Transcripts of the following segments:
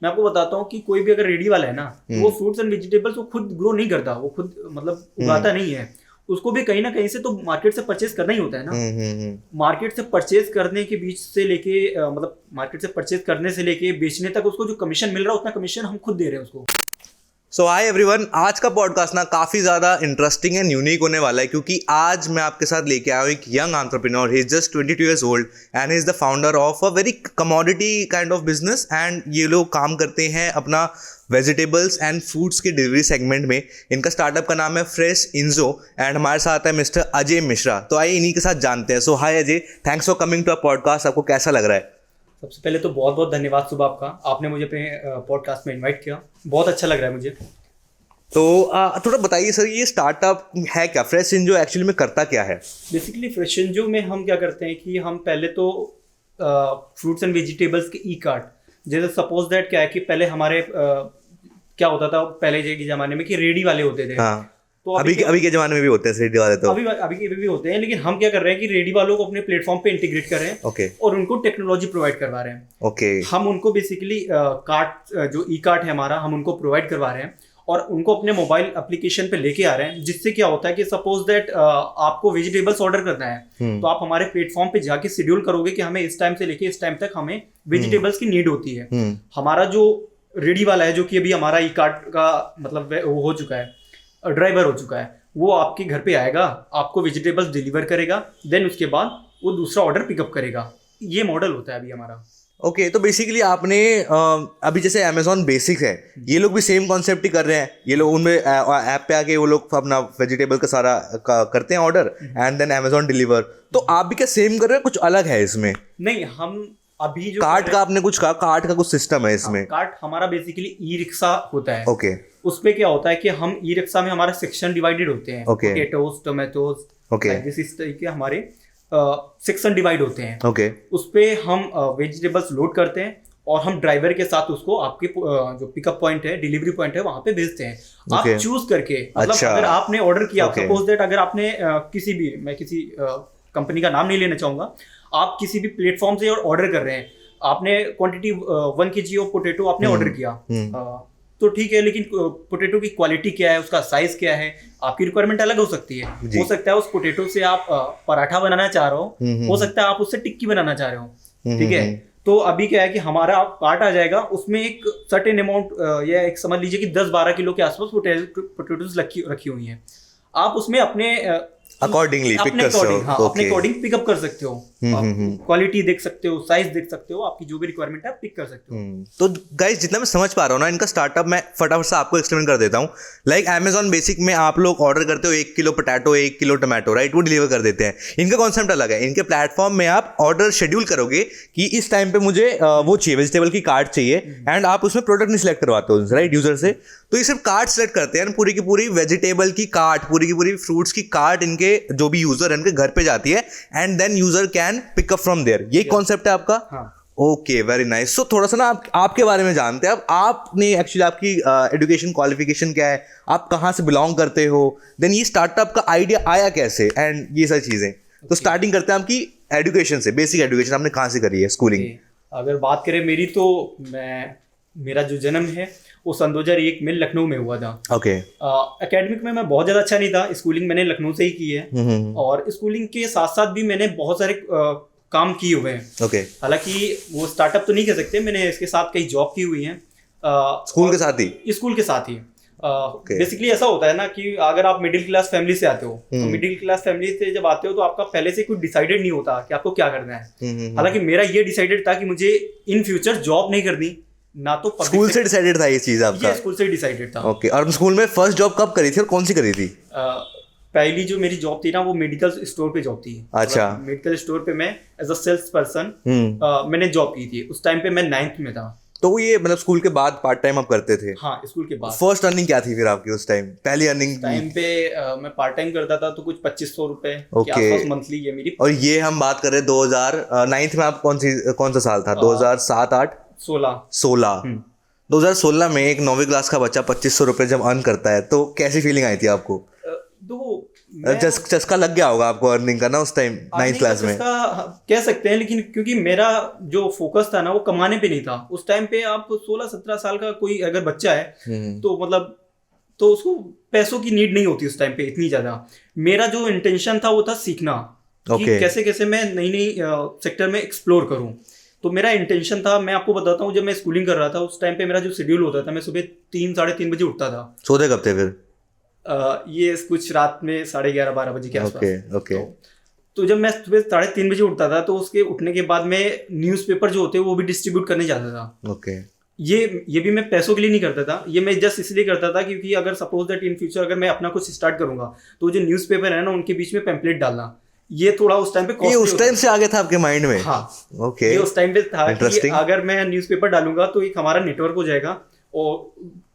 मैं आपको बताता हूँ कि कोई भी अगर रेडी वाला है ना, वो फ्रूट्स एंड वेजिटेबल्स वो खुद ग्रो नहीं करता, वो खुद मतलब उगाता नहीं है, उसको भी कहीं ना कहीं से तो मार्केट से परचेज करना ही होता है ना। मार्केट से परचेज करने के बीच से लेके मतलब मार्केट से परचेज करने से लेके बेचने तक उसको जो कमीशन मिल रहा है उतना कमीशन हम खुद दे रहे हैं उसको। सो हाय एवरीवन, आज का पॉडकास्ट ना काफ़ी ज़्यादा इंटरेस्टिंग एंड यूनिक होने वाला है क्योंकि आज मैं आपके साथ लेके आया हूँ एक young entrepreneur. He is just 22 years old and he is the founder of a very commodity kind of business. And ये लोग काम करते हैं अपना वेजिटेबल्स एंड फ्रूट्स के डिलीवरी सेगमेंट में। इनका स्टार्टअप का नाम है फ्रेश इंजो एंड हमारे साथ है मिस्टर अजय मिश्रा। तो आइए इन्हीं के साथ जानते हैं। So hi Ajay, thanks for coming to a podcast. आपको कैसा लग रहा है? सबसे पहले तो बहुत बहुत धन्यवाद सुबह आपका, आपने मुझे अपने पॉडकास्ट में इन्वाइट किया, बहुत अच्छा लग रहा है मुझे। तो थोड़ा बताइए सर, ये स्टार्टअप है क्या? फ्रेश इंजो एक्चुअली में करता क्या है? बेसिकली फ्रेश इंजो में हम क्या करते हैं कि हम पहले तो फ्रूट्स एंड वेजिटेबल्स के ई कार्ट, जैसे सपोज दैट क्या है कि पहले हमारे क्या होता था पहले के ज़माने में कि रेडी वाले होते थे। हाँ, तो अभी के ज़माने में भी होते हैं रेडी वाले। तो अभी के भी होते हैं, लेकिन हम क्या कर रहे हैं कि रेडी वालों को अपने प्लेटफॉर्म पे इंटीग्रेट कर रहे हैं। ओके। और उनको टेक्नोलॉजी प्रोवाइड करवा रहे हैं। ओके। हम उनको बेसिकली कार्ट जो ई कार्ट है हमारा, हम उनको प्रोवाइड करवा रहे हैं और उनको अपने मोबाइल एप्लीकेशन पे लेके आ रहे हैं, जिससे क्या होता है कि सपोज दैट आपको वेजिटेबल्स ऑर्डर करना है तो आप हमारे प्लेटफॉर्म पे जाके शेड्यूल करोगे कि हमें इस टाइम से लेके इस टाइम तक हमें वेजिटेबल्स की नीड होती है। हमारा जो रेडी वाला है, जो कि अभी हमारा ई कार्ट का मतलब वो हो चुका है, ड्राइवर हो चुका है, वो आपके घर पे आएगा, आपको वेजिटेबल्स डिलीवर करेगा, देन उसके बाद वो दूसरा ऑर्डर पिकअप करेगा। ये मॉडल होता है अभी हमारा। ओके, तो बेसिकली आपने अभी जैसे अमेजॉन बेसिक्स है, ये लोग भी सेम कॉन्सेप्ट ही कर रहे हैं। ये लोग उनमें ऐप पे आके वो लोग अपना वेजिटेबल का सारा करते हैं order and then Amazon deliver. तो आप भी क्या सेम कर रहे हैं? कुछ अलग है इसमें? नहीं, हम अभी जो कार्ट का आपने कुछ कहा, कार्ट का कुछ सिस्टम है इसमें? कार्ट हमारा बेसिकली ई रिक्शा होता है। ओके। उसपे क्या होता है कि हम ई रिक्शा में हमारे सेक्शन डिवाइडेड होते हैं। पोटैटोस, टोमेटोज, ओके, इस तरीके हमारे सेक्शन डिवाइड होते हैं। ओके। उस पे हम वेजिटेबल्स लोड करते हैं और हम ड्राइवर के साथ उसको आपके जो पिकअप पॉइंट है, डिलीवरी पॉइंट है, वहां पे भेजते हैं। आप चूज करके, मतलब अगर आपने ऑर्डर किया, सपोज दैट अगर आपने किसी भी, मैं किसी कंपनी का नाम नहीं लेना चाहूंगा, आप किसी भी प्लेटफॉर्म से ऑर्डर कर रहे हैं, आपने क्वांटिटी 1 kg ऑफ पोटैटो आपने ऑर्डर किया, तो ठीक है, लेकिन पोटैटो की क्वालिटी क्या है, उसका साइज क्या है, आपकी रिक्वायरमेंट अलग हो सकती है। हो सकता है उस पोटैटो से आप पराठा बनाना चाह रहे हो सकता है आप उससे टिक्की बनाना चाह रहे हो, ठीक है। तो अभी क्या है कि हमारा कार्ट आ जाएगा, उसमें एक सर्टेन अमाउंट या एक समझ लीजिए कि 10-12 किलो के आसपास पोटैटोज रखी हुई हैं। आप उसमें अपने अकॉर्डिंगली पिक कर सकते हो। अपने अकॉर्डिंग पिकअप कर सकते हो, क्वालिटी देख सकते हो, साइज देख सकते हो, आपकी जो भी रिक्वायरमेंट है आप पिक कर सकते हो। तो गाइस, जितना मैं समझ पा रहा हूँ ना इनका स्टार्टअप, मैं फटाफट से आपको एक्सप्लेन कर देता हूँ। लाइक अमेजॉन बेसिक में आप लोग ऑर्डर करते हो 1 kilo potato, 1 kilo tomato, right, वो डिलीवर कर देते हैं। इनका कॉन्सेप्ट अलग है। इनके प्लेटफॉर्म में आप ऑर्डर शेड्यूल करोगे कि इस टाइम पे मुझे वो चाहिए, वेजिटेबल की कार्ट चाहिए, एंड आप उसमें प्रोडक्ट नहीं सिलेक्ट करवाते हो, राइट, यूजर से। तो ये सिर्फ कार्ट सेलेक्ट करते हैं, पूरी की पूरी वेजिटेबल की कार्ट, पूरी की पूरी फ्रूट्स की कार्ट इनके जो भी यूजर है उनके घर पे जाती है and then user can pick up from there. ये कॉन्सेप्ट है आपका? Okay, very nice. सो थोड़ा सा ना आपके बारे में जानते हैं। अब आपने एक्चुअली आपकी एजुकेशन क्वालिफिकेशन क्या है, आप कहाँ से बिलोंग करते हो, देन ये स्टार्टअप का आइडिया आया कैसे, एंड ये सारी चीजें। तो स्टार्टिंग करते हैं आपकी एजुकेशन से। बेसिक एजुकेशन आपने कहाँ से करी है, स्कूलिंग? अगर बात करें मेरी, तो मेरा जो जन्म है वो सन 2001 में लखनऊ में हुआ था। ओके। एकेडमिक में मैं बहुत ज़्यादा अच्छा नहीं था, स्कूलिंग मैंने लखनऊ से ही की है और स्कूलिंग के साथ साथ भी मैंने बहुत सारे काम किए हुए हैं। ओके। हालांकि वो स्टार्टअप तो नहीं कह सकते, मैंने इसके साथ कई जॉब की हुई हैं। स्कूल के साथ ही? स्कूल के साथ ही। बेसिकली ऐसा होता है ना कि अगर आप मिडिल क्लास फैमिली से आते हो, तो मिडिल क्लास फैमिली से जब आते हो तो आपका पहले से कुछ डिसाइडेड नहीं होता कि आपको क्या करना है। हालांकि मेरा ये डिसाइडेड था कि मुझे इन फ्यूचर जॉब नहीं करनी, ना तो स्कूल से डिसाइडेड था ये चीज आपका? ये स्कूल से डिसाइडेड था। ओके। और स्कूल में फर्स्ट जॉब कब करी थी और कौन सी करी थी? पहली जो मेरी जॉब थी ना, वो मेडिकल स्टोर पे जॉब थी। अच्छा। मेडिकल स्टोर पे मैं एज अ सेल्स पर्सन मैंने जॉब की थी। उस टाइम पे मैं 9th में था। तो ये मतलब स्कूल के बाद पार्ट टाइम आप करते थे? हाँ, स्कूल के बाद। फर्स्ट अर्निंग क्या थी फिर आपकी उस टाइम, पहली अर्निंग? टाइम पे मैं पार्ट टाइम करता था तो कुछ 2500 रुपए के आसपास मंथली ये मेरी। और ये हम बात कर रहे हैं 2009 में। आप कौन सा साल था? 2007-8? 16। 2016 में एक 9वीं क्लास का बच्चा 2500 रुपए जब अर्न करता है तो कैसी फीलिंग आई थी आपको? तो चस्का लग गया होगा आपको अर्निंग का ना उस टाइम 9th क्लास में, कह सकते हैं। लेकिन क्योंकि मेरा जो फोकस था ना वो कमाने पे नहीं था उस टाइम पे। आप 16-17 साल का कोई अगर बच्चा है तो मतलब तो उसको पैसों की नीड नहीं होती उस टाइम पे इतनी ज्यादा। मेरा जो इंटेंशन था वो था सीखना कि कैसे कैसे मैं नई नई सेक्टर में एक्सप्लोर करूं। तो मेरा इंटेंशन था, मैं आपको बताता हूँ, जब मैं स्कूलिंग कर रहा था उस टाइम पे मेरा जो शेड्यूल होता था, मैं सुबह 3-3:30 बजे उठता था। सोते कब थे फिर? ये कुछ रात में 11:30-12 बजे के आसपास। ओके। तो जब मैं सुबह 3:30 बजे उठता था तो उसके उठने के बाद मैं न्यूज़पेपर जो होते हैं वो भी डिस्ट्रीब्यूट करने जाता था। ओके। ये भी मैं पैसों के लिए नहीं करता था, ये मैं जस्ट इसलिए करता था क्योंकि अगर सपोज दैट इन फ्यूचर अगर मैं अपना कुछ स्टार्ट करूंगा तो जो न्यूज़पेपर है ना उनके बीच में पैम्पलेट डालना, ये थोड़ा उस टाइम पे ये उस टाइम से आ गया था आपके माइंड में? हाँ ओके। ये उस टाइम पे था कि अगर मैं न्यूज़पेपर डालूंगा तो एक हमारा नेटवर्क हो जाएगा, और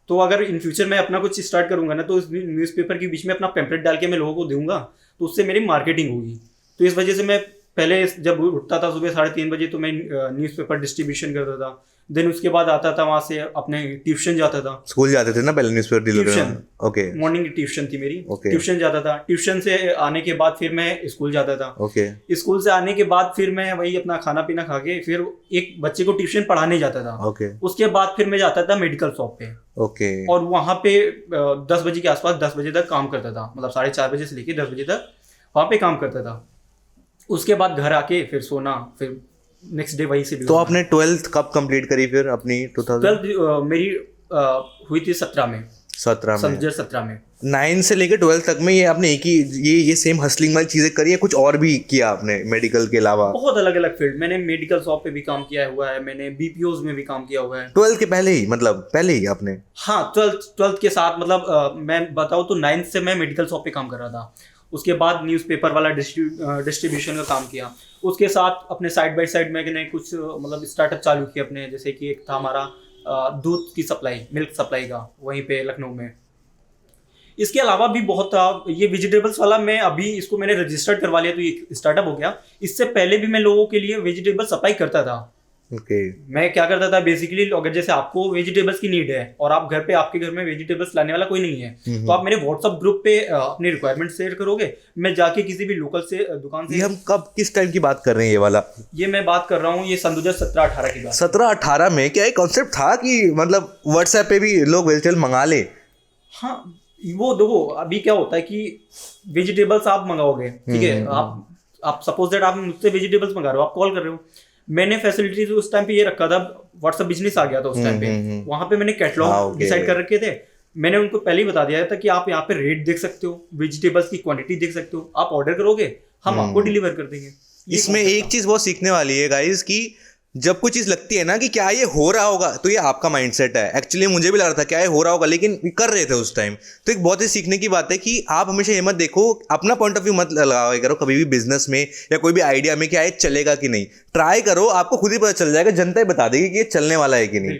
तो अगर इन फ्यूचर मैं अपना कुछ स्टार्ट करूंगा ना तो उस न्यूज़पेपर के बीच में अपना पैम्पलेट डाल के मैं लोगों को दूंगा तो उससे मेरी मार्केटिंग होगी। तो इस वजह से मैं पहले जब उठता था सुबह 3:30 बजे तो मैं न्यूज़पेपर डिस्ट्रीब्यूशन करता था। देन उसके बाद आता था वहाँ से अपने ट्यूशन जाता था। स्कूल जाते थे ना पहले न्यूज़पेपर डिलीवर करने? ओके। मॉर्निंग की ट्यूशन थी मेरी। ट्यूशन जाता था, ट्यूशन से आने के बाद फिर मैं स्कूल जाता था। ओके। स्कूल से आने के बाद फिर मैं वही अपना खाना पीना खा के फिर एक बच्चे को ट्यूशन पढ़ाने जाता था। ओके। उसके बाद फिर मैं जाता था मेडिकल शॉप पे। ओके। और वहाँ पे 10 बजे के आसपास 10 बजे तक काम करता था, मतलब 4:30 बजे से लेके 10 बजे तक वहाँ पे काम करता था। उसके बाद घर आके फिर सोना, फिर नेक्स्ट डे वही से। तो आपने 12th कब कंप्लीट करी फिर अपनी? 12th मेरी हुई थी 17 में। 17 में 9 से लेकर 12 तक में ये आपने एक ही ये सेम हसलिंग वाली चीजें करी है, कुछ और भी किया आपने मेडिकल के अलावा? बहुत अलग अलग फील्ड, मैंने मेडिकल शॉप पे भी काम किया हुआ है, मैंने बीपीओज में भी काम किया हुआ है। 12th के पहले ही, मतलब पहले ही आपने? हाँ 12th के साथ, मतलब मैं बताऊँ तो 9th से मैं मेडिकल शॉप पे काम कर रहा था। उसके बाद न्यूज़पेपर वाला डिस्ट्रीब्यूशन का काम किया। उसके साथ अपने साइड बाय साइड मैंने कुछ मतलब स्टार्टअप चालू किए अपने, जैसे कि एक था हमारा दूध की सप्लाई, मिल्क सप्लाई का, वहीं पे लखनऊ में। इसके अलावा भी बहुत था। ये वेजिटेबल्स वाला मैं अभी इसको मैंने रजिस्टर्ड करवा लिया तो ये स्टार्टअप हो गया। इससे पहले भी मैं लोगों के लिए वेजिटेबल सप्लाई करता था। मैं क्या करता था बेसिकली, अगर जैसे आपको वेजिटेबल्स की नीड है और आप घर पे, आपके घर में वेजिटेबल्स लाने वाला कोई नहीं है तो आप मेरे व्हाट्सएप ग्रुप पे अपनी रिक्वायरमेंट शेयर करोगे, मैं जाके किसी भी लोकल से दुकान से। ये हम कब किस टाइम की बात कर रहे हैं ये वाला? ये मैं बात कर रहा हूँ ये सन 2017-18 की बात। 17-18 में क्या एक कॉन्सेप्ट था कि मतलब व्हाट्सएप पे भी लोग वेजिटेबल मंगा ले? हाँ वो देखो अभी क्या होता है कि वेजिटेबल्स आप मंगाओगे, ठीक है, आप सपोज दैट आप मुझसे वेजिटेबल्स मंगा रहे हो, आप कॉल कर रहे हो, मैंने फैसिलिटीज उस टाइम पे ये रखा था, व्हाट्सएप बिजनेस आ गया था उस टाइम पे, वहां पे मैंने कैटलॉग डिसाइड कर रखे थे। मैंने उनको पहले ही बता दिया था कि आप यहाँ पे रेट देख सकते हो, वेजिटेबल्स की क्वांटिटी देख सकते हो, आप ऑर्डर करोगे हम आपको डिलीवर कर देंगे। इसमें एक चीज बहुत सीखने वाली है गाइस कि जब कोई चीज लगती है ना कि क्या ये हो रहा होगा, तो ये आपका माइंडसेट है। एक्चुअली मुझे भी लग रहा था क्या ये हो रहा होगा, लेकिन कर रहे थे उस टाइम। तो एक बहुत ही सीखने की बात है कि आप हमेशा ये मत देखो, अपना पॉइंट ऑफ व्यू मत लगाओ करो कभी भी बिजनेस में या कोई भी आइडिया में, क्या ये चलेगा कि नहीं। ट्राई करो, आपको खुद ही पता चल जाएगा, जनता ही बता देगी कि ये चलने वाला है कि नहीं।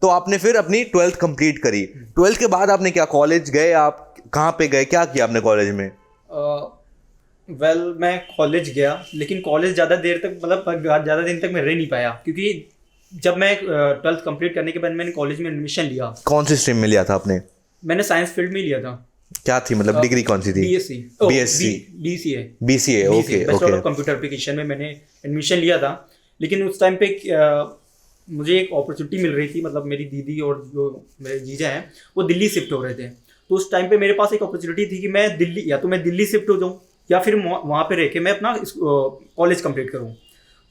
तो आपने फिर अपनी 12th कंप्लीट करी। 12th के बाद आपने क्या, कॉलेज गए? आप कहाँ पे गए, क्या किया आपने कॉलेज में? मैं कॉलेज गया, लेकिन कॉलेज ज़्यादा देर तक, मतलब ज़्यादा दिन तक मैं रह नहीं पाया, क्योंकि जब मैं 12th कंप्लीट करने के बाद मैंने कॉलेज में एडमिशन लिया। कौन सी स्ट्रीम में लिया था आपने? मैंने साइंस फील्ड में लिया था। क्या थी, मतलब डिग्री कौन सी थी? BSc। Okay. Bachelor of computer application में मैंने एडमिशन लिया था। लेकिन उस टाइम पे मुझे एक अपॉर्चुनिटी मिल रही थी, मतलब मेरी दीदी और जो मेरे जीजा हैं वो दिल्ली शिफ्ट हो रहे थे। तो उस टाइम पे मेरे पास एक अपॉर्चुनिटी थी कि मैं दिल्ली, या तो मैं दिल्ली शिफ्ट हो जाऊँ या फिर वहाँ पे रह के मैं अपना कॉलेज कंप्लीट करूँ।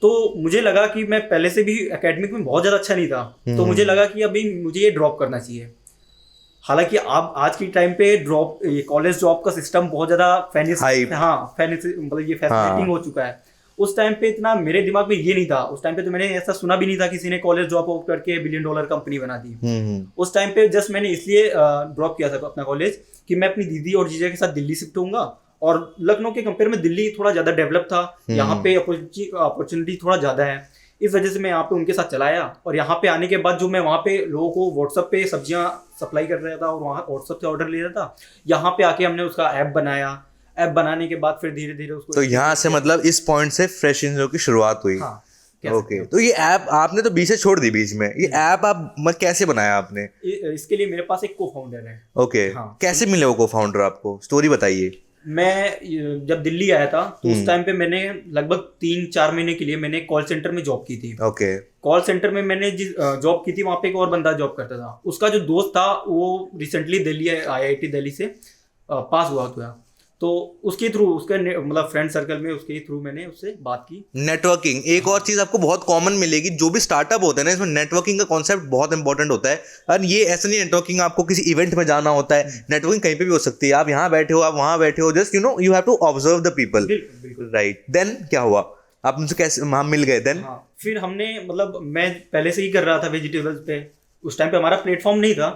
तो मुझे लगा कि मैं पहले से भी एकेडमिक में बहुत ज़्यादा अच्छा नहीं था, तो मुझे लगा कि अभी मुझे ये ड्रॉप करना चाहिए। हालांकि आप आज की टाइम पे ये कॉलेज ड्रॉप का सिस्टम बहुत ज़्यादा मतलब ये फैसिनेटिंग हो चुका है। उस टाइम पे इतना मेरे दिमाग में ये नहीं था। उस टाइम पे तो मैंने ऐसा सुना भी नहीं था किसी ने कॉलेज ड्रॉप आउट करके $1 बिलियन कंपनी बना दी। उस टाइम पे जस्ट मैंने इसलिए ड्रॉप किया था अपना कॉलेज कि मैं अपनी दीदी और जीजा के साथ दिल्ली शिफ्ट होऊंगा, और लखनऊ के कंपेयर में दिल्ली थोड़ा ज़्यादा डेवलप था, यहाँ पे अपॉर्चुनिटी थोड़ा ज़्यादा है। इस वजह से मैं यहाँ पे उनके साथ चला आया। और यहाँ पे आने के बाद जो मैं वहाँ पे लोगों को व्हाट्सएप पे सब्जियाँ सप्लाई कर रहा था और वहाँ व्हाट्सएप से ऑर्डर ले रहा था, यहाँ पे आके हमने उसका ऐप बनाया। ऐप बनाने के बाद फिर धीरे धीरे उसको, तो यहाँ से मतलब इस पॉइंट से फ्रेश इंजो की शुरुआत हुई। हाँ, ओके। तो ये ऐप आपने तो बीच से छोड़ दी बीच में, ये ऐप आप कैसे बनाया आपने? इसके लिए मेरे पास एक को फाउंडर है। ओके। कैसे मिले वो को फाउंडर आपको, स्टोरी बताइए। मैं जब दिल्ली आया था तो उस टाइम पे मैंने लगभग 3-4 महीने के लिए मैंने कॉल सेंटर में जॉब की थी। ओके। कॉल सेंटर में मैंने जिस जॉब की थी वहाँ पे एक और बंदा जॉब करता था। उसका जो दोस्त था वो रिसेंटली दिल्ली IIT दिल्ली से पास हुआ था, तो उसके थ्रू उसका मतलब फ्रेंड सर्कल में उसके थ्रू मैंने उससे बात की। नेटवर्किंग एक और चीज आपको बहुत कॉमन मिलेगी, जो भी स्टार्टअप होते हैं ना इसमें नेटवर्किंग का कॉन्सेप्ट बहुत इंपॉर्टेंट होता है। और ये ऐसा नहीं नेटवर्किंग आपको किसी इवेंट में जाना होता है, नेटवर्किंग कहीं पे भी हो सकती है। आप यहाँ बैठे हो, आप वहाँ बैठे हो, just you have to observe the people, right. Then क्या हुआ, आप उनसे कैसे वहाँ मिल गए? देन फिर हमने मतलब मैं पहले से ही कर रहा था वेजिटेबल्स पे, उस टाइम पे हमारा प्लेटफॉर्म नहीं था,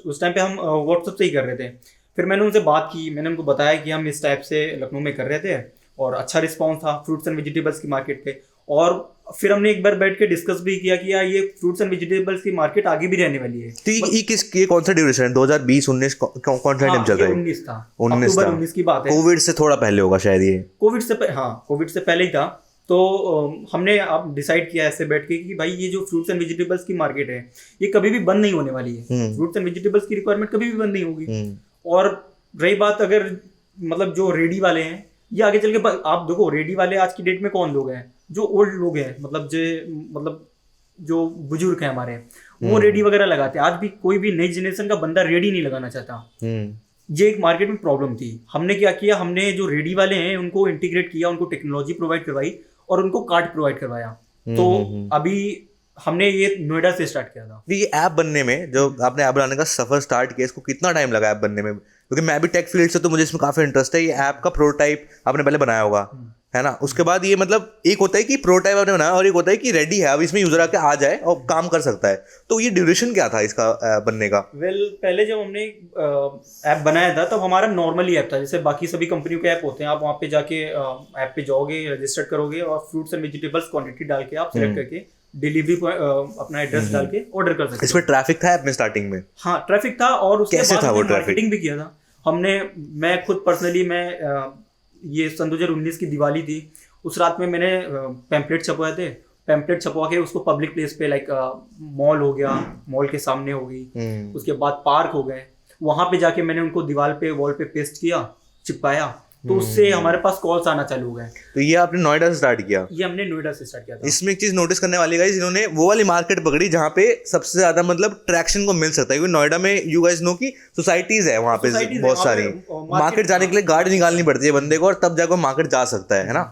उस टाइम पे हम व्हाट्सएप से ही कर रहे थे। फिर मैंने उनसे बात की, मैंने उनको बताया कि हम इस टाइप से लखनऊ में कर रहे थे और अच्छा रिस्पांस था फ्रूट्स एंड वेजिटेबल्स की मार्केट पे। और फिर हमने एक बार बैठ के डिस्कस भी किया कि यार ये फ्रूट्स एंड वेजिटेबल्स की मार्केट आगे भी रहने वाली है। तो ये कौन सा ड्यूरेशन है? 2020-19 कौन सा टाइम चल रहा है? 19 था, अक्टूबर 19 की बात है। कोविड से थोड़ा पहले होगा शायद ये। कोविड से पहले ही था। तो हमने अब डिसाइड किया ऐसे बैठ के कि भाई ये जो फ्रूट्स एंड वेजिटेबल्स की मार्केट है ये कभी भी बंद नहीं होने वाली है। फ्रूट्स एंड वेजिटेबल्स की रिक्वायरमेंट कभी भी बंद नहीं होगी। और रही बात अगर मतलब जो रेडी वाले हैं, ये आगे चल के आप देखो रेडी वाले आज की डेट में कौन लोग हैं? जो ओल्ड लोग हैं, मतलब जो बुजुर्ग हैं हमारे, वो रेडी वगैरह लगाते हैं। आज भी कोई भी नई जनरेशन का बंदा रेडी नहीं लगाना चाहता। ये एक मार्केट में प्रॉब्लम थी। हमने क्या किया, हमने जो रेडी वाले हैं उनको इंटीग्रेट किया, उनको टेक्नोलॉजी प्रोवाइड करवाई और उनको कार्ड प्रोवाइड करवाया। तो अभी हमने ये नोएडा से स्टार्ट किया था। ये ऐप बनने में, जो आपने ऐप बनाने का सफर स्टार्ट किया, इसको कितना टाइम लगा ऐप बनने में? क्योंकि मैं भी टेक फील्ड से, तो मुझे इसमें काफी इंटरेस्ट है। ये ऐप का प्रोटोटाइप आपने पहले बनाया होगा, है ना? उसके बाद ये मतलब एक होता है कि प्रोटोटाइप आपने बनाया और एक होता है कि रेडी है, अब इसमें यूजर आके आ जाए और काम कर सकता है। तो ये ड्यूरेशन क्या था इसका बनने का? पहले जब हमने ऐप बनाया था तब हमारा नॉर्मली ऐप था, जैसे बाकी सभी कंपनियों के ऐप होते हैं। आप वहाँ पे जाके ऐप पे जाओगे, रजिस्टर करोगे और फ्रूट्स एंड वेजिटेबल्स क्वांटिटी डाल के आप सिलेक्ट करके डिलीवरी अपना एड्रेस डाल के ऑर्डर कर सकते। इसमें ट्रैफिक था ऐप में स्टार्टिंग में? हाँ, ट्रैफिक था। और उसके कैसे बाद था वो मार्केटिंग भी किया था हमने। मैं खुद पर्सनली ये सन 2019 की दिवाली थी, उस रात में मैंने पैम्पलेट छपवाए थे। पैम्पलेट छपवा के उसको पब्लिक प्लेस पे लाइक मॉल हो गया, मॉल के सामने हो गई, उसके बाद पार्क हो गए, वहां पे जाके मैंने उनको दीवार पे वॉल पे पेस्ट किया, चिपकाया। तो उससे हमारे पास कॉल्स आना चालू हो गए। तो ये आपने नोएडा से स्टार्ट किया? ये हमने नोएडा से स्टार्ट किया था। इसमें एक चीज नोटिस करने वाली गाइस, इन्होंने वो वाली मार्केट पकड़ी जहाँ पे सबसे ज्यादा मतलब ट्रैक्शन को मिल सकता है। क्योंकि नोएडा में यू गाइस नो कि सोसाइटीज है वहाँ पे बहुत सारी, मार्केट जाने के लिए गाड़ी निकालनी पड़ती है बंदे को और तब जाकर मार्केट जा सकता है ना?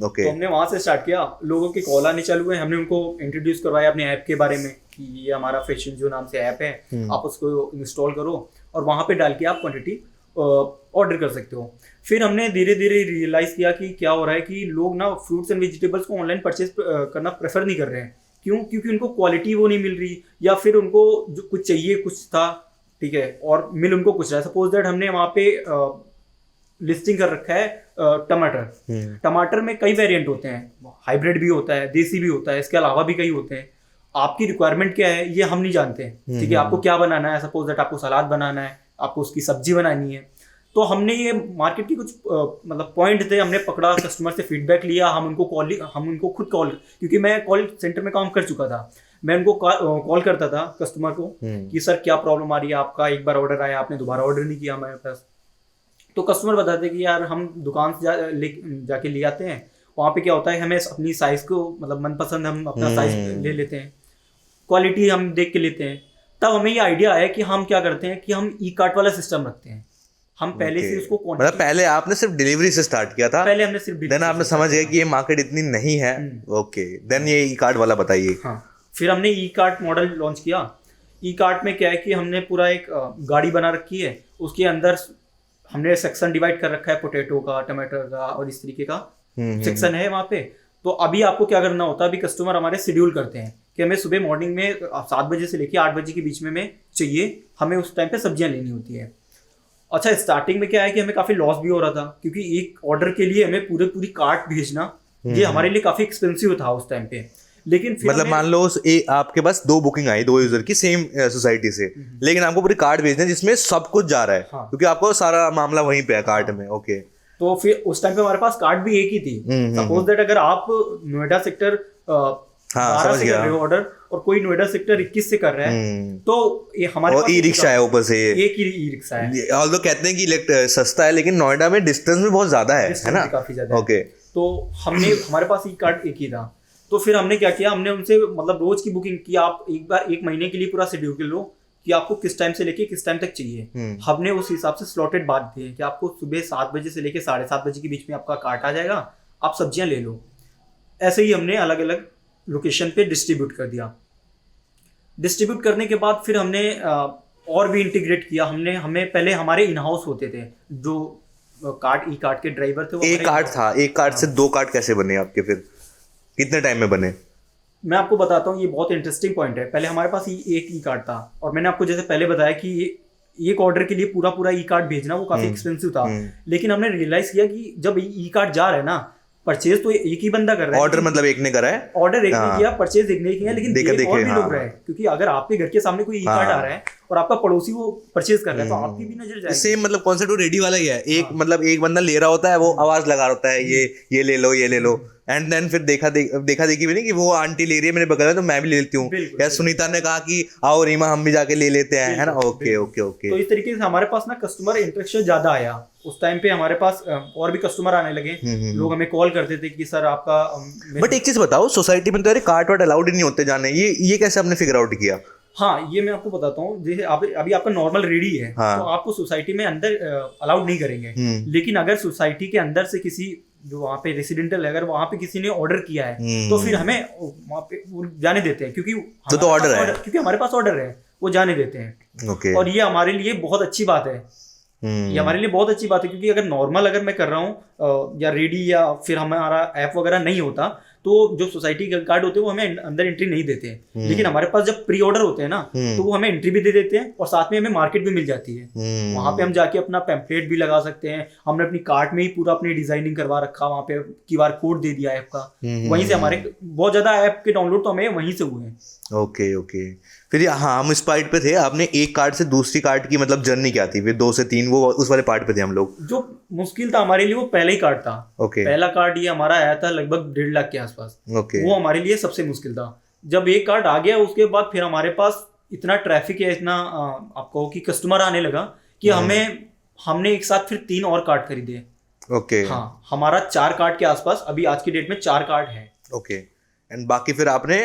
ओके। तो हमने वहां से स्टार्ट किया, लोगों के कॉल आने चालू हुए। हमने उनको इंट्रोड्यूस करवाया अपने ऐप के बारे में कि ये हमारा फैशन जो नाम से ऐप है, आप उसको इंस्टॉल करो और वहां पे डाल के आप क्वांटिटी ऑर्डर कर सकते हो। फिर हमने धीरे धीरे रियलाइज किया कि क्या हो रहा है कि लोग ना फ्रूट्स एंड वेजिटेबल्स को ऑनलाइन परचेज करना प्रेफर नहीं कर रहे हैं। क्यों? क्योंकि उनको क्वालिटी वो नहीं मिल रही, या फिर उनको जो कुछ चाहिए कुछ था, ठीक है, और मिल उनको कुछ रहा है। सपोज दैट हमने वहाँ पे लिस्टिंग कर रखा है टमाटर। टमाटर में कई वेरिएंट होते हैं, हाइब्रिड भी होता है, देसी भी होता है, इसके अलावा भी कई होते हैं। आपकी रिक्वायरमेंट क्या है ये हम नहीं जानते हैं, ठीक है। आपको क्या बनाना है, सपोज दैट आपको सलाद बनाना है, आपको उसकी सब्जी बनानी है। तो हमने ये मार्केट की कुछ मतलब पॉइंट थे, हमने पकड़ा, कस्टमर से फीडबैक लिया, हम उनको खुद कॉल, क्योंकि मैं कॉल सेंटर में काम कर चुका था, मैं उनको कॉल करता था कस्टमर को कि सर क्या प्रॉब्लम आ रही है आपका, एक बार ऑर्डर आया, आपने दोबारा ऑर्डर नहीं किया हमारे पास। तो कस्टमर बताते कि यार हम दुकान से जाके ले आते हैं, वहाँ पे क्या होता है हमें अपनी साइज़ को मतलब मनपसंद हम अपना साइज़ ले लेते हैं, क्वालिटी हम देख के लेते हैं। तब हमें ये आइडिया आया कि हम क्या करते हैं कि हम ई कार्ट वाला सिस्टम रखते हैं। हम पहले से उसको मतलब पहले आपने सिर्फ डिलीवरी से स्टार्ट किया था? पहले हमने सिर्फ देन आपने समझ गया कि ये मार्केट इतनी नहीं है। ओके, देन ये ई कार्ट वाला बताइए। हाँ, फिर हमने ई कार्ट मॉडल लॉन्च किया। ई कार्ट में क्या है कि हमने पूरा एक गाड़ी बना रखी है, उसके अंदर हमने सेक्शन डिवाइड कर रखा है, पोटैटो का, टमाटर का और इस तरीके का सेक्शन है वहाँ पे। तो अभी आपको क्या करना होता है, अभी कस्टमर हमारे शेड्यूल करते हैं कि हमें सुबह मॉर्निंग में 7 बजे से लेकर 8 बजे के बीच में चाहिए, हमें उस टाइम पे सब्जियां लेनी होती है। अच्छा, स्टार्टिंग में क्या है कि हमें काफ़ी लॉस भी हो रहा था, क्योंकि एक ऑर्डर के लिए हमें पूरी कार्ट भेजना ये हमारे लिए काफ़ी एक्सपेंसिव था उस टाइम पे। लेकिन फिर मतलब मान लो आपके पास 2 बुकिंग आई 2 यूजर की सेम सोसाइटी से, लेकिन आपको पूरी कार्ड भेजना है जिसमें सब कुछ जा रहा है। हाँ। क्योंकि आपको सारा मामला वहीं पे है कार्ड में। ओके, तो फिर उस टाइम पे हमारे पास कार्ड भी एक ही थी। सपोज दैट अगर आप नोएडा सेक्टर 12 से कर रहे हो ऑर्डर और कोई नोएडा सेक्टर 21 से कर रहा है, तो ये हमारे पास ई रिक्शा है ऊपर से, एक ही ई रिक्शा है। ऑल्दो कहते हैं कि सस्ता है, लेकिन नोएडा में डिस्टेंस भी बहुत ज्यादा है ना, काफी ज्यादा। ओके, तो हमारे पास ई कार्ड एक ही था, तो फिर हमने क्या किया, हमने उनसे मतलब रोज की बुकिंग की, आप एक बार 1 महीने के लिए पूरा शेड्यूल कर लो कि आपको किस टाइम से लेके किस टाइम तक चाहिए। हमने उस हिसाब से स्लॉटेड बांट दिए कि आपको सुबह 7 बजे से लेके 7:30 बजे के बीच में आपका कार्ट आ जाएगा, आप सब्जियां ले लो। ऐसे ही हमने अलग अलग लोकेशन पे डिस्ट्रीब्यूट कर दिया। डिस्ट्रीब्यूट करने के बाद फिर हमने और भी इंटीग्रेट किया। हमें पहले हमारे इन हाउस होते थे जो ई कार्ट के ड्राइवर थे, वो एक कार्ट था, एक कार्ट से 2 कार्ट कैसे बने आपके, फिर कितने टाइम में बने? मैं आपको बताता हूँ, ये बहुत इंटरेस्टिंग पॉइंट है। पहले हमारे पास एक ई कार्ड था, और मैंने आपको जैसे पहले बताया कि एक ऑर्डर के लिए पूरा ई कार्ड भेजना वो काफी एक्सपेंसिव था। लेकिन हमने रियलाइज किया कि जब ई कार्ड जा रहा है ना, परचेज तो एक ही बंदा कर रहा है। ऑर्डर मतलब एक ने करा है, ऑर्डर एक ने किया, परचेज एक ने किया, लेकिन और भी लोग रहे। क्योंकि अगर आपके घर के सामने कोई ई कार्ड आ रहा है और आपका पड़ोसी वो परचेज कर रहा है, तो आपकी भी नजर जाएगी। सेम मतलब कॉन्सेप्ट वो रेडी वाला ही है। एक मतलब एक बंदा ले रहा होता है, वो आवाज लगा होता है, ये ले लो, ये ले लो, एंड देन फिर देखा देखी भी नहीं कि वो आंटी ले रही है मेरे बगल में, तो मैं भी ले लेती हूँ। या सुनीता ने कहा कि आओ रीमा हम भी जाके ले लेते हैं, है ना। Okay okay okay. तो इस तरीके से हमारे पास ना कस्टमर इंटरेक्शन ज्यादा आया। उस टाइम पे हमारे पास और भी कस्टमर आने लगे, लोग हमें कॉल करते थे कि सर आपका। बट एक चीज बताओ, सोसाइटी में तो यार कार्ट वाट अलाउड ही नहीं होते जाने, ये कैसे आपने फिगर आउट किया? हाँ, ये मैं आपको बताता हूँ। जैसे अभी आपका नॉर्मल रेडी है, तो आपको सोसाइटी में अंदर अलाउड नहीं करेंगे। लेकिन अगर सोसाइटी के अंदर से किसी जो वहाँ पे रेसिडेंटल है, अगर वहाँ पे किसी ने ऑर्डर किया है, तो फिर हमें वहाँ पे जाने देते हैं, क्योंकि तो ऑर्डर है, क्योंकि हमारे पास ऑर्डर है, वो जाने देते हैं। ओके। और ये हमारे लिए बहुत अच्छी बात है। ये हमारे लिए बहुत अच्छी बात है, क्योंकि अगर नॉर्मल अगर मैं कर रहा हूँ या रेडी, या फिर हमारा ऐप वगैरह नहीं होता, तो जो सोसाइटी के कार्ड होते हैं वो हमें अंदर एंट्री नहीं देते हैं। लेकिन हमारे पास जब प्री ऑर्डर होते हैं ना, तो वो हमें एंट्री भी दे देते हैं, और साथ में हमें मार्केट भी मिल जाती है। वहां पे हम जाके अपना पैम्पलेट भी लगा सकते हैं। हमने अपनी कार्ट में ही पूरा अपनी डिजाइनिंग करवा रखा, वहाँ पे QR कोड दे दिया ऐप का। वहीं से हमारे बहुत ज्यादा ऐप के डाउनलोड तो हमें वहीं से हुए हैं। Okay okay. फिर हाँ, हम इस पार्ट पे थे, आपने एक कार्ड से दूसरी कार्ड की मतलब जर्नी क्या थी, फिर 2 से 3 वो उस वाले पार्ट पे थे हम लोग। जो मुश्किल था हमारे लिए वो पहला ही कार्ड था। ओके। पहला कार्ड ये हमारा आया था लगभग 1.5 लाख के आसपास। ओके। वो हमारे लिए सबसे मुश्किल था। जब एक कार्ड आ गया, उसके बाद फिर हमारे पास इतना ट्रैफिक है, इतना आपको कि कस्टमर आने लगा कि हमने एक साथ फिर 3 और कार्ड खरीदे। ओके। हाँ, हमारा 4 कार्ड के आसपास अभी आज की डेट में 4 कार्ड है। ओके। एंड बाकी फिर आपने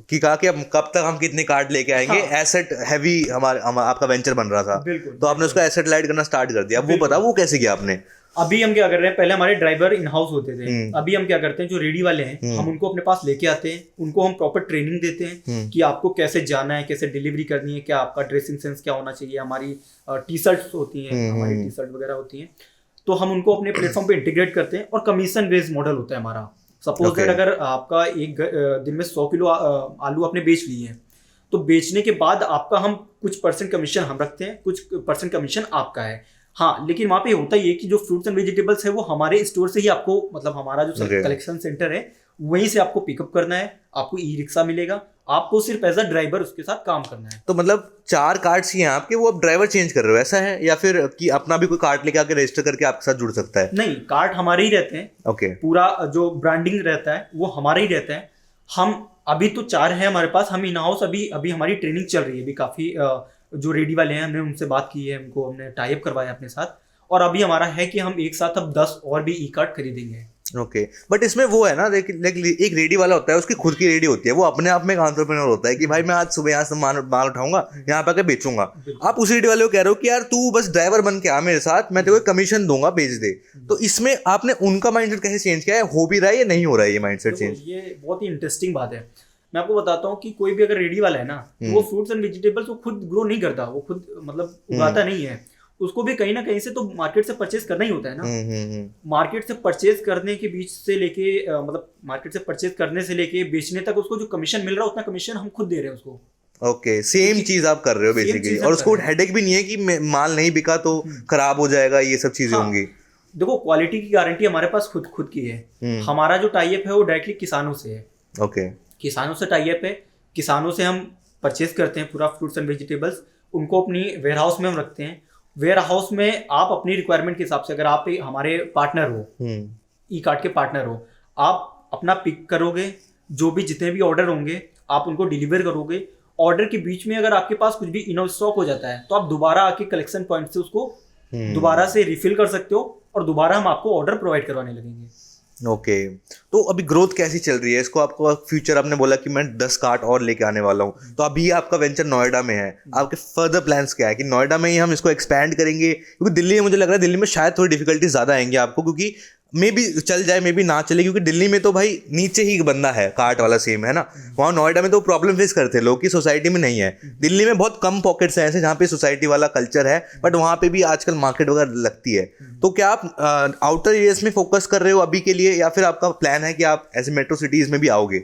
कि कहा कि अब कब तक हम कितने कार्ड लेके आएंगे। हाँ। एसेट हैवी आपका वेंचर बन रहा था, तो आपने उसका एसेट लाइट करना स्टार्ट कर दिया। अब वो पता वो कैसे किया आपने? अभी हम क्या कर रहे हैं, पहले हमारे ड्राइवर इन हाउस होते थे। अभी हम क्या करते हैं, जो रेडी वाले हैं हम उनको अपने पास लेके आते हैं, उनको हम प्रॉपर ट्रेनिंग देते हैं कि आपको कैसे जाना है, कैसे डिलीवरी करनी है, क्या आपका ड्रेसिंग सेंस क्या होना चाहिए। हमारी टी-शर्ट्स होती हैं, हमारी टी-शर्ट वगैरह होती हैं, तो हम उनको अपने प्लेटफॉर्म पे इंटीग्रेट करते हैं। और कमीशन बेस्ड मॉडल होता है हमारा। सपोज दैट अगर आपका एक दिन में 100 किलो आलू आपने बेच लिए हैं, तो बेचने के बाद आपका हम कुछ % कमीशन हम रखते हैं, कुछ % कमीशन आपका है। हाँ, लेकिन वहाँ पे होता ये कि जो फ्रूट्स एंड वेजिटेबल्स है वो हमारे स्टोर से ही आपको, मतलब हमारा जो कलेक्शन सेंटर है वहीं से आपको पिकअप करना है। आपको ई रिक्शा मिलेगा, आपको सिर्फ एज अ ड्राइवर उसके साथ काम करना है। तो मतलब 4 कार्ड्स ही हैं आपके, वो अब ड्राइवर चेंज कर रहे हो ऐसा है, या फिर कि अपना भी कोई कार्ड लेके आके रजिस्टर करके आपके साथ जुड़ सकता है? नहीं, कार्ड हमारे ही रहते हैं। ओके। पूरा जो ब्रांडिंग रहता है वो हमारा ही रहता है। हम अभी तो 4 है हमारे पास। हम इन हाउस अभी हमारी ट्रेनिंग चल रही है। अभी काफी जो रेडी वाले हैं, हमने उनसे बात की है, उनको हमने टाई अप करवाया अपने साथ। और अभी हमारा है कि हम एक साथ अब 10 और भी ई कार्ड खरीदेंगे। ओके। बट इसमें वो है ना, एक रेडी वाला होता है, उसकी खुद की रेडी होती है, वो अपने आप में एक एंटरप्रेन्योर होता है कि भाई मैं आज सुबह यहाँ से माल उठाऊंगा, यहाँ पे आके बेचूंगा। आप उस रेडी वाले को कह रहे हो कि यार तू बस ड्राइवर बन के आ मेरे साथ, मैं तेरे को कमीशन दूंगा, बेच दे। तो इसमें आपने उनका माइंडसेट कैसे चेंज किया है? हो भी रहा है या नहीं हो रहा है ये माइंडसेट चेंज? ये बहुत ही इंटरेस्टिंग बात है। मैं आपको बताता हूँ कि कोई भी अगर रेडी वाला है ना, तो वो फ्रूट्स एंड वेजिटेबल्स वो खुद ग्रो नहीं करता, वो खुद मतलब उगाता नहीं है। उसको भी कहीं ना कहीं से तो मार्केट से परचेज करना ही होता है ना। मार्केट से परचेज करने के बीच से लेके मतलब मार्केट से परचेज करने से लेके बेचने तक उसको जो कमीशन मिल रहा है, उतना कमीशन हम खुद दे रहे हैं उसको। ओके, सेम चीज आप कर रहे हो बेसिकली। और उसको हेडेक भी नहीं है कि माल नहीं बिका तो खराब हो जाएगा, ये सब चीजें होंगी। देखो, क्वालिटी की गारंटी हमारे पास खुद की है। हमारा जो टाई अप है वो डायरेक्टली किसानों से है। ओके। किसानों से टाई अप है, किसानों से हम परचेज करते हैं पूरा फ्रूट्स एंड वेजिटेबल्स। उनको अपनी वेयर हाउस में हम रखते हैं। वेयर हाउस में आप अपनी रिक्वायरमेंट के हिसाब से, अगर आप हमारे पार्टनर हो, ई कार्ट के पार्टनर हो, आप अपना पिक करोगे, जो भी जितने भी ऑर्डर होंगे आप उनको डिलीवर करोगे, ऑर्डर के बीच में अगर आपके पास कुछ भी इन स्टॉक हो जाता है तो आप दोबारा आके कलेक्शन पॉइंट से उसको दोबारा से रिफिल कर सकते हो और दोबारा हम आपको ऑर्डर प्रोवाइड करवाने लगेंगे। ओके तो अभी ग्रोथ कैसी चल रही है इसको? आपको फ्यूचर आपने बोला कि मैं 10 कार्ट और लेके आने वाला हूँ, तो अभी आपका वेंचर नोएडा में है, आपके फर्दर प्लान्स क्या है कि नोएडा में ही हम इसको एक्सपैंड करेंगे? क्योंकि दिल्ली में मुझे लग रहा है दिल्ली में शायद थोड़ी डिफिकल्टी ज़्यादा आएंगी आपको, क्योंकि मे भी चल जाए मे भी ना चले, क्योंकि दिल्ली में तो भाई नीचे ही बंदा है कार्ट वाला सेम है ना। वहाँ नोएडा में तो प्रॉब्लम फेस करते हैं लोग कि सोसाइटी में नहीं है। दिल्ली में बहुत कम पॉकेट्स हैं ऐसे जहाँ पे सोसाइटी वाला कल्चर है, बट वहाँ पे भी आजकल मार्केट वगैरह लगती है। तो क्या आप आउटर एरियाज में फोकस कर रहे हो अभी के लिए, या फिर आपका प्लान है कि आप ऐसे मेट्रो सिटीज में भी आओगे?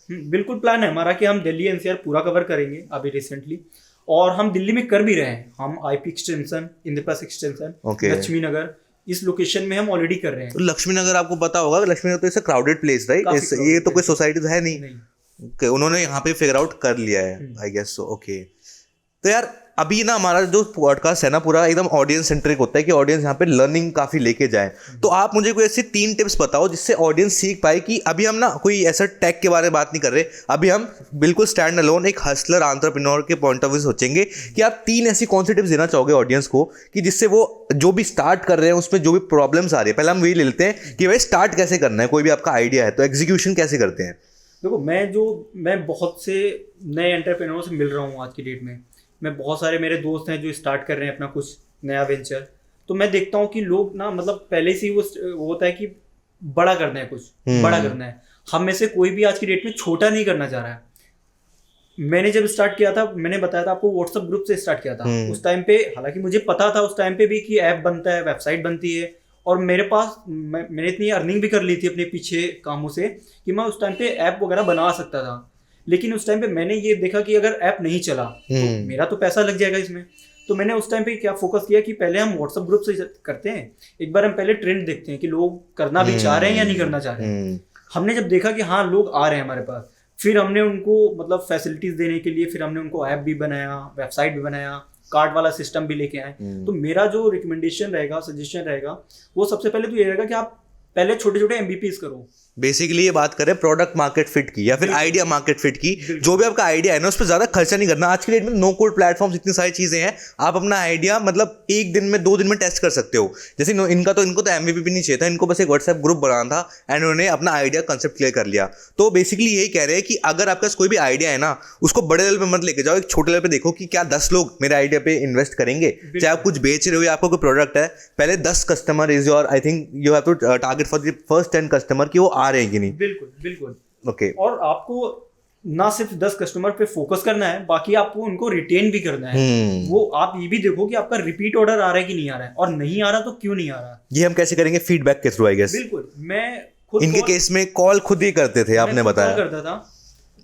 बिल्कुल प्लान है हमारा कि हम दिल्ली एनसीआर पूरा कवर करेंगे अभी रिसेंटली, और हम दिल्ली में कर भी रहे हैं। हम IP extension, Indraprastha extension, Laxmi Nagar, इस लोकेशन में हम ऑलरेडी कर रहे हैं। तो लक्ष्मी नगर आपको पता होगा, लक्ष्मी नगर तो it's a crowded place right, ये तो कोई सोसाइटी तो है नहीं। ओके उन्होंने यहाँ पे फिगर आउट कर लिया है आई गेस सो। ओके तो यार अभी ना हमारा जो पॉडकास्ट है ना पूरा एकदम ऑडियंस सेंट्रिक होता है कि ऑडियंस यहाँ पे लर्निंग काफ़ी लेके जाए। तो आप मुझे कोई ऐसी 3 टिप्स बताओ जिससे ऑडियंस सीख पाए कि अभी हम ना कोई ऐसा टेक के बारे में बात नहीं कर रहे, अभी हम बिल्कुल स्टैंड अलोन एक हसलर एंटरप्रेन्योर के पॉइंट ऑफ व्यू सोचेंगे कि आप 3 ऐसी कौन सी टिप्स देना चाहोगे ऑडियंस को कि जिससे वो जो भी स्टार्ट कर रहे हैं उसमें जो भी प्रॉब्लम्स आ रही है, पहले हम वही ले लेते हैं कि भाई स्टार्ट कैसे करना है, कोई भी आपका आइडिया है तो एग्जीक्यूशन कैसे करते हैं? देखो मैं बहुत से नए एंटरप्रेन्योर से मिल रहा हूँ आज की डेट में। मैं बहुत सारे मेरे दोस्त हैं जो स्टार्ट कर रहे हैं अपना कुछ नया वेंचर, तो मैं देखता हूँ कि लोग ना मतलब पहले से ही वो होता है कि बड़ा करना है, कुछ बड़ा करना है। हम में से कोई भी आज की डेट में छोटा नहीं करना चाह रहा है। मैंने जब स्टार्ट किया था, मैंने बताया था आपको, व्हाट्सएप ग्रुप से स्टार्ट किया था। उस टाइम पे हालांकि मुझे पता था उस टाइम पे भी कि ऐप बनता है, वेबसाइट बनती है, और मेरे पास मैंने इतनी अर्निंग भी कर ली थी अपने पीछे कामों से कि मैं उस टाइम पे ऐप वगैरह बना सकता था। लेकिन उस टाइम पे मैंने ये देखा कि अगर ऐप नहीं चला तो मेरा तो पैसा लग जाएगा इसमें। तो मैंने उस टाइम पे क्या फोकस किया कि पहले हम व्हाट्सएप ग्रुप से करते हैं, एक बार हम पहले ट्रेंड देखते हैं कि लोग करना भी चाह रहे हैं या नहीं करना चाह रहे हैं। हमने जब देखा कि हाँ लोग आ रहे हैं हमारे पास, फिर हमने उनको मतलब फैसिलिटीज देने के लिए फिर हमने उनको ऐप भी बनाया, वेबसाइट भी बनाया, कार्ड वाला सिस्टम भी लेके आए। तो मेरा जो रिकमेंडेशन रहेगा, सजेशन रहेगा, वो सबसे पहले तो ये रहेगा कि आप पहले छोटे छोटे एमबीपीज करो। बेसिकली ये बात करें प्रोडक्ट मार्केट फिट की या फिर आइडिया मार्केट फिट की, जो भी आपका आइडिया है ना उस पर ज्यादा खर्चा नहीं करना। आज की डेट में नो कोड प्लेटफॉर्म्स इतनी सारी चीजें हैं, आप अपना आइडिया मतलब 1 दिन में 2 दिन में टेस्ट कर सकते हो। जैसे इनको तो एमवीपी भी नहीं चाहिए था, इनको बस एक व्हाट्सएप ग्रुप बनाना था एंड उन्होंने अपना आइडिया कंसेप्ट क्लियर कर लिया। तो बेसिकली यही कह रहे हैं कि अगर आपके पास कोई भी आइडिया है ना उसको बड़े लेवल पे मत लेके जाओ, एक छोटे लेवल पे देखो कि क्या 10 लोग मेरे आइडिया पे इन्वेस्ट करेंगे। चाहे आप कुछ बेच रहे हो या आपका कोई प्रोडक्ट है, पहले 10 customer is your, I think you have to target for the first 10 customer कि वो आ रहे हैं कि नहीं। बिल्कुल ओके और आपको ना सिर्फ 10 कस्टमर पे फोकस करना है, बाकी आपको उनको रिटेन भी करना है। वो आप ये भी देखो कि आपका रिपीट ऑर्डर आ रहा है कि नहीं आ रहा है, और नहीं आ रहा तो क्यों नहीं आ रहा। ये हम कैसे करेंगे? फीडबैक के थ्रू आई गेस। बिल्कुल, मैं खुद इनके केस में कॉल खुद ही करते थे, आपने बताया। करता था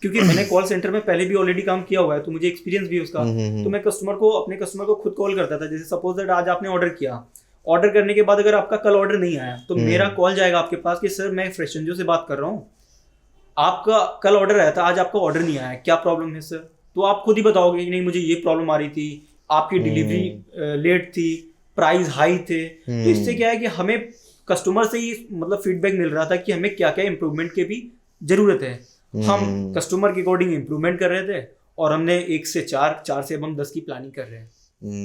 क्योंकि मैंने कॉल सेंटर में पहले भी ऑलरेडी काम किया हुआ है, तो मुझे एक्सपीरियंस भी है उसका। तो मैं अपने कस्टमर को खुद कॉल करता था। जैसे सपोज दैट आज आपने ऑर्डर किया, ऑर्डर करने के बाद अगर आपका कल ऑर्डर नहीं आया तो मेरा कॉल जाएगा आपके पास कि सर मैं फ्रेशंजो से बात कर रहा हूँ, आपका कल ऑर्डर आया था, आज आपका ऑर्डर नहीं आया, क्या प्रॉब्लम है सर? तो आप खुद ही बताओगे कि नहीं मुझे ये प्रॉब्लम आ रही थी, आपकी डिलीवरी लेट थी, प्राइस हाई थे। तो इससे क्या है कि हमें कस्टमर से ही मतलब फीडबैक मिल रहा था कि हमें क्या क्या इंप्रूवमेंट की भी जरूरत है। हम कस्टमर के अकॉर्डिंग इंप्रूवमेंट कर रहे थे और हमने 1 से 4 से अब हम 10 की प्लानिंग कर रहे हैं।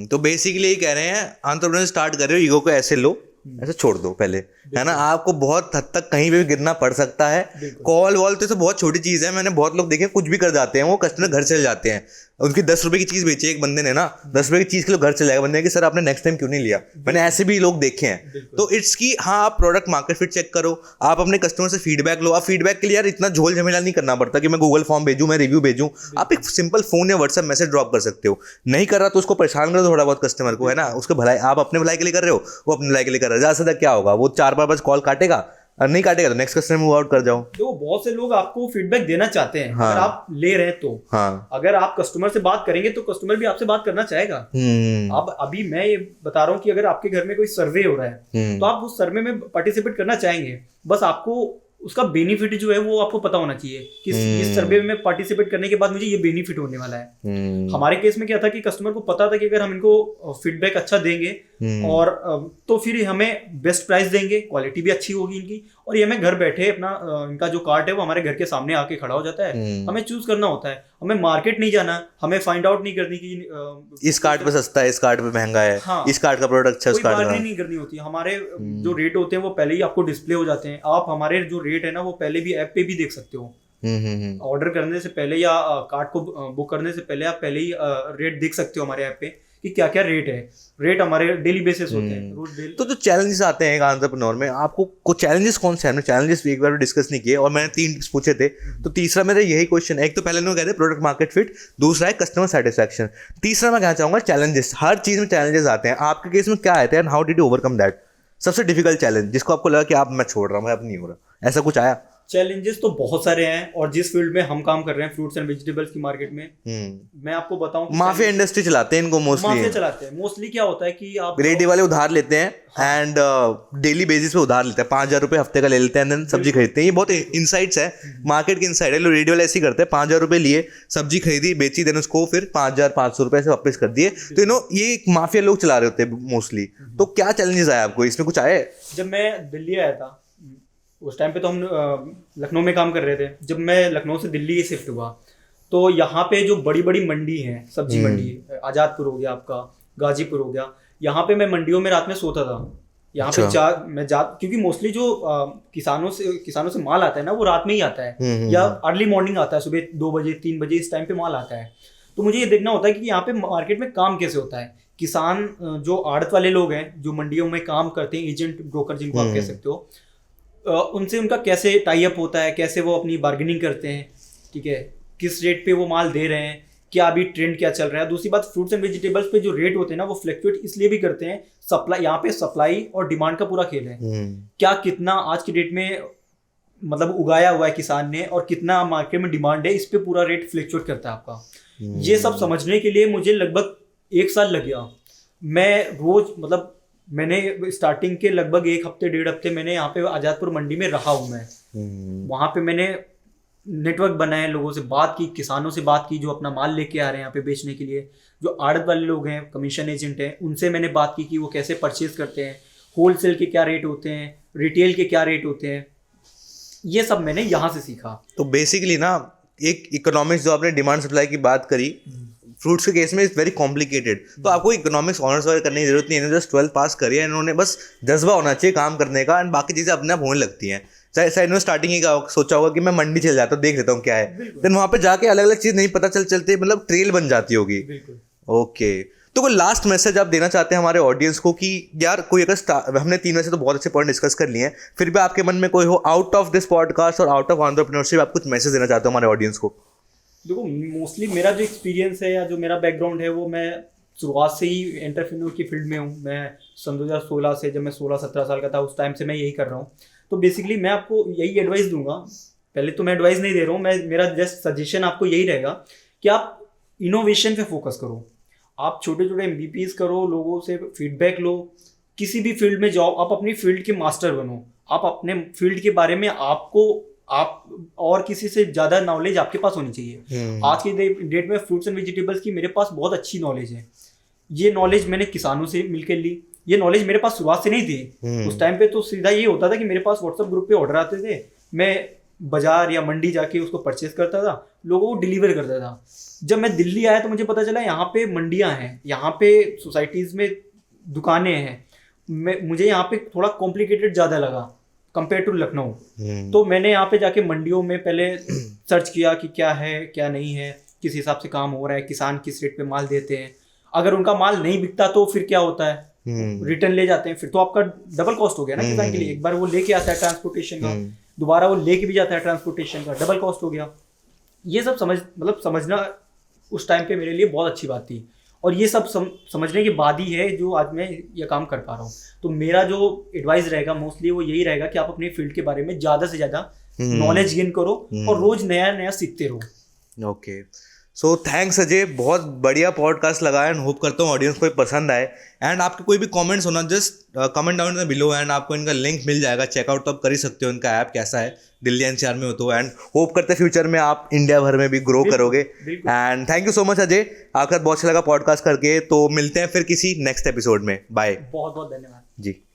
तो बेसिकली ये कह रहे हैं एंटरप्रेन्योर स्टार्ट कर रहे हो, ईगो को ऐसे लो, ऐसे छोड़ दो पहले, है ना। आपको बहुत हद तक कहीं पे भी गिरना पड़ सकता है। कॉल वॉल तो बहुत छोटी चीज़ है, मैंने बहुत लोग देखे कुछ भी कर जाते हैं, वो कस्टमर घर चले जाते हैं। उनकी 10 रुपए की चीज़ बेची एक बंदे ने ना, 10 रुपए की चीज़ के लिए घर चले जाएगा बंदे कि सर आपने नेक्स्ट टाइम क्यों नहीं लिया। मैंने ऐसे भी लोग देखे हैं। तो इट्स की हाँ आप प्रोडक्ट मार्केट फिट चेक करो, आप अपने कस्टमर से फीडबैक लो। आप फीडबैक के लिए यार इतना झोल झमेला नहीं करना पड़ता कि मैं गूगल फॉर्म भेजूँ, मैं रिव्यू भेजूँ। आप एक सिंपल फोन या व्हाट्सएप मैसेज ड्रॉप कर सकते हो। नहीं कर रहा तो उसको परेशान करो थोड़ा बहुत कस्टमर को, है ना। उसके भलाई, आप अपने भलाई के लिए कर रहे हो, वो अपने भलाई के लिए कर रहा है। ज़्यादा से ज़्यादा क्या होगा, वो 4 बार कॉल काटेगा, और नहीं काटेगा तो नेक्स्ट कस्टमर मूव आउट कर जाओ। तो बहुत से लोग आपको फीडबैक देना चाहते हैं। हाँ। अगर आप ले रहे हैं तो हाँ। अगर आप कस्टमर से बात करेंगे तो कस्टमर भी आपसे बात करना चाहेगा। अब अभी मैं ये बता रहा हूँ कि अगर आपके घर में कोई सर्वे हो रहा है तो आप उस सर्वे में पार्टिसिपेट करना चाहेंगे, बस आपको उसका बेनिफिट जो है वो आपको पता होना चाहिए कि इस सर्वे में पार्टिसिपेट करने के बाद मुझे ये बेनिफिट होने वाला है। हमारे केस में क्या था कि कस्टमर को पता था कि अगर हम इनको फीडबैक अच्छा देंगे और तो फिर हमें बेस्ट प्राइस देंगे, क्वालिटी भी अच्छी होगी इनकी, और ये हमें घर बैठे अपना इनका जो कार्ट है वो हमारे घर के सामने आके खड़ा हो जाता है। हमें चूज करना होता है, हमें मार्केट नहीं जाना, हमें फाइंड आउट नहीं करनी कि इस कार्ट पे सस्ता है, इस कार्ट पे महंगा है, हाँ, इस कार्ट का प्रोडक्ट अच्छा है, उस कार्ट का नहीं करनी होती। हमारे जो रेट होते हैं वो पहले ही आपको डिस्प्ले हो जाते हैं। आप हमारे जो रेट है ना वो पहले भी ऐप पे भी देख सकते हो। ऑर्डर करने से पहले या कार्ट को बुक करने से पहले आप पहले ही रेट देख सकते हो हमारे ऐप पे कि क्या क्या रेट है। रेट हमारे डेली बेसिस होते हैं रोज डेली। तो जो चैलेंजेस आते हैं एक एंटरप्रेन्योर में, आपको कुछ चैलेंजेस कौन से हैं? चैलेंजेस एक बार भी डिस्कस नहीं किए और मैंने 3 टिप्स पूछे थे, तो तीसरा मेरा यही क्वेश्चन है। एक तो पहले लोग कहते हैं प्रोडक्ट मार्केट फिट, दूसरा है कस्टमर सेटिस्फैक्शन, तीसरा मैं कहना चाहूंगा चैलेंजेस। हर चीज में चैलेंजेस आते हैं, आपके केस में क्या आते हैं, how did you overcome that? सबसे डिफिकल्ट चैलेंज जिसको आपको लगा कि आप मैं छोड़ रहा हूँ, मैं अब नहीं हो रहा, ऐसा कुछ आया? चैलेंजेस तो बहुत सारे हैं, और जिस फील्ड में हम काम कर रहे हैं फ्रूट्स एंड वेजिटेबल्स की मार्केट में, मैं आपको बताऊं, माफिया इंडस्ट्री चलाते हैं इनको मोस्टली क्या होता है कि आप रेडी वाले उधार लेते हैं एंड डेली बेसिस पे उधार लेते हैं, 5,000 रुपए हफ्ते का ले लेते हैं, देन सब्जी खरीदते हैं। ये बहुत इनसाइट्स है, मार्केट की इनसाइट है। लोग रेडी वाले ऐसे ही करते हैं, 5,000 रुपए लिए, सब्जी खरीदी, बेची, देन उसको फिर 5,500 रुपए से वापस कर दिए। तो ये माफिया लोग चला रहे होते हैं मोस्टली। तो क्या चैलेंजेस आया आपको, इसमें कुछ आया? जब मैं दिल्ली आया था उस टाइम पे तो हम लखनऊ में काम कर रहे थे। जब मैं लखनऊ से दिल्ली शिफ्ट हुआ तो यहाँ पे जो बड़ी बड़ी मंडी है, सब्जी मंडी, आजादपुर हो गया आपका, गाजीपुर हो गया, यहाँ पे मैं मंडियों में रात में सोता था। यहाँ पे क्योंकि मोस्टली जो किसानों से माल आता है ना वो रात में ही आता है, या अर्ली मॉर्निंग आता है, सुबह 2 बजे 3 बजे इस टाइम पे माल आता है। तो मुझे ये देखना होता है कि यहाँ पे मार्केट में काम कैसे होता है। किसान जो आड़त वाले लोग हैं जो मंडियों में काम करते हैं, एजेंट ब्रोकर जिनको आप कह सकते हो, उनसे उनका कैसे टाई अप होता है, कैसे वो अपनी बार्गेनिंग करते हैं, ठीक है, किस रेट पे वो माल दे रहे हैं, क्या अभी ट्रेंड क्या चल रहा है। दूसरी बात, फ्रूट्स एंड वेजिटेबल्स पे जो रेट होते हैं ना वो फ्लक्चुएट इसलिए भी करते हैं, सप्लाई, यहाँ पे सप्लाई और डिमांड का पूरा खेल है। क्या कितना आज की डेट में मतलब उगाया हुआ है किसान ने और कितना मार्केट में डिमांड है, इस पे पूरा रेट फ्लक्चुएट करता है आपका। ये सब समझने के लिए मुझे लगभग 1 साल लग गया। मैं रोज मतलब मैंने स्टार्टिंग के लगभग 1 हफ्ते 1.5 हफ्ते मैंने यहाँ पे आजादपुर मंडी में रहा हूँ मैं। वहाँ पे मैंने नेटवर्क बनाए, लोगों से बात की, किसानों से बात की जो अपना माल लेके आ रहे हैं यहाँ पे बेचने के लिए, जो आड़त वाले लोग हैं, कमीशन एजेंट हैं, उनसे मैंने बात की कि वो कैसे परचेज करते हैं, होलसेल के क्या रेट होते हैं, रिटेल के क्या रेट होते हैं। ये सब मैंने यहाँ से सीखा। तो बेसिकली ना एक इकोनॉमिक्स, जो आपने डिमांड सप्लाई की बात करी, फ्रूट्स के केस में इज वेरी कॉम्प्लिकेटेड। तो आपको इकोनॉमिक्स ऑनर्स वगैरह करने की जरूरत नहीं है, जस्ट 12 पास करिए, इन्होंने बस जज्बा होना चाहिए काम करने का, एंड बाकी चीज़ें अपने आप होने लगती हैं। शायद इन्होंने स्टार्टिंग ही सोचा होगा कि मैं मंडी चल जाता हूँ, देख लेता हूँ क्या है, देन वहाँ पे जाके अलग अलग चीज़ नहीं पता चलते मतलब ट्रेल बन जाती होगी। ओके, तो कोई लास्ट मैसेज आप देना चाहते हैं हमारे ऑडियंस को कि यार कोई अगर हमने 3 वैसे तो बहुत अच्छे पॉइंट डिस्कस कर लिए हैं, फिर भी आपके मन में कोई हो आउट ऑफ दिस पॉडकास्ट और आउट ऑफ एंटरप्रेन्योरशिप, आप कुछ मैसेज देना चाहते हो हमारे ऑडियंस को? देखो, मोस्टली मेरा जो एक्सपीरियंस है या जो मेरा बैकग्राउंड है वो मैं शुरुआत से ही एंटरप्रेन्योर की फील्ड में हूँ। मैं सन 2016 से, जब मैं 16-17 साल का था उस टाइम से मैं यही कर रहा हूँ। तो बेसिकली मैं आपको यही एडवाइस दूंगा। पहले तो मैं एडवाइस नहीं दे रहा हूँ, मेरा जस्ट सजेशन आपको यही रहेगा कि आप इनोवेशन पे फोकस करो। आप छोटे छोटे MVPs करो, लोगों से फीडबैक लो, किसी भी फील्ड में जाओ, आप अपनी फील्ड के मास्टर बनो। आप अपने फील्ड के बारे में आप और किसी से ज़्यादा नॉलेज आपके पास होनी चाहिए। आज की डेट में फ्रूट्स एंड वेजिटेबल्स की मेरे पास बहुत अच्छी नॉलेज है। ये नॉलेज मैंने किसानों से मिलकर ली। ये नॉलेज मेरे पास शुरुआत से नहीं थी। उस टाइम पे तो सीधा ये होता था कि मेरे पास व्हाट्सएप ग्रुप पे ऑर्डर आते थे, मैं बाजार या मंडी जाके उसको परचेज करता था, लोगों को डिलीवर करता था। जब मैं दिल्ली आया तो मुझे पता चला यहाँ पे मंडियाँ हैं, यहाँ पे सोसाइटीज़ में दुकानें हैं। मुझे यहाँ पे थोड़ा कॉम्प्लिकेटेड ज़्यादा लगा कंपेयर टू लखनऊ। तो मैंने यहाँ पे जाके मंडियों में पहले सर्च किया कि क्या है क्या नहीं है, किस हिसाब से काम हो रहा है, किसान किस रेट पे माल देते हैं। अगर उनका माल नहीं बिकता तो फिर क्या होता है, रिटर्न ले जाते हैं, फिर तो आपका डबल कॉस्ट हो गया ना किसान के लिए। एक बार वो लेके आता है ट्रांसपोर्टेशन का, दोबारा वो लेके भी जाता है ट्रांसपोर्टेशन का, डबल कॉस्ट हो गया। ये सब समझना उस टाइम पे मेरे लिए बहुत अच्छी बात थी, और ये सब समझने के बाद ही है जो आज मैं ये काम कर पा रहा हूँ। तो मेरा जो एडवाइस रहेगा मोस्टली वो यही रहेगा कि आप अपने फील्ड के बारे में ज़्यादा से ज़्यादा नॉलेज गेन करो और रोज नया नया सीखते रहो। ओके, सो थैंक्स अजय, बहुत बढ़िया पॉडकास्ट लगा एंड होप करता हूँ ऑडियंस को पसंद आए। एंड आपके कोई भी कमेंट्स होना just comment down in the below, and आपको इनका लिंक मिल जाएगा, चेकआउट तो आप कर ही सकते हो इनका ऐप कैसा है, दिल्ली NCR में हो तो। एंड होप करते फ्यूचर में आप इंडिया भर में भी ग्रो करोगे। And thank you so much Ajay, आपका बहुत अच्छा लगा पॉडकास्ट करके। तो मिलते हैं फिर किसी नेक्स्ट एपिसोड में, बाय। बहुत बहुत धन्यवाद जी।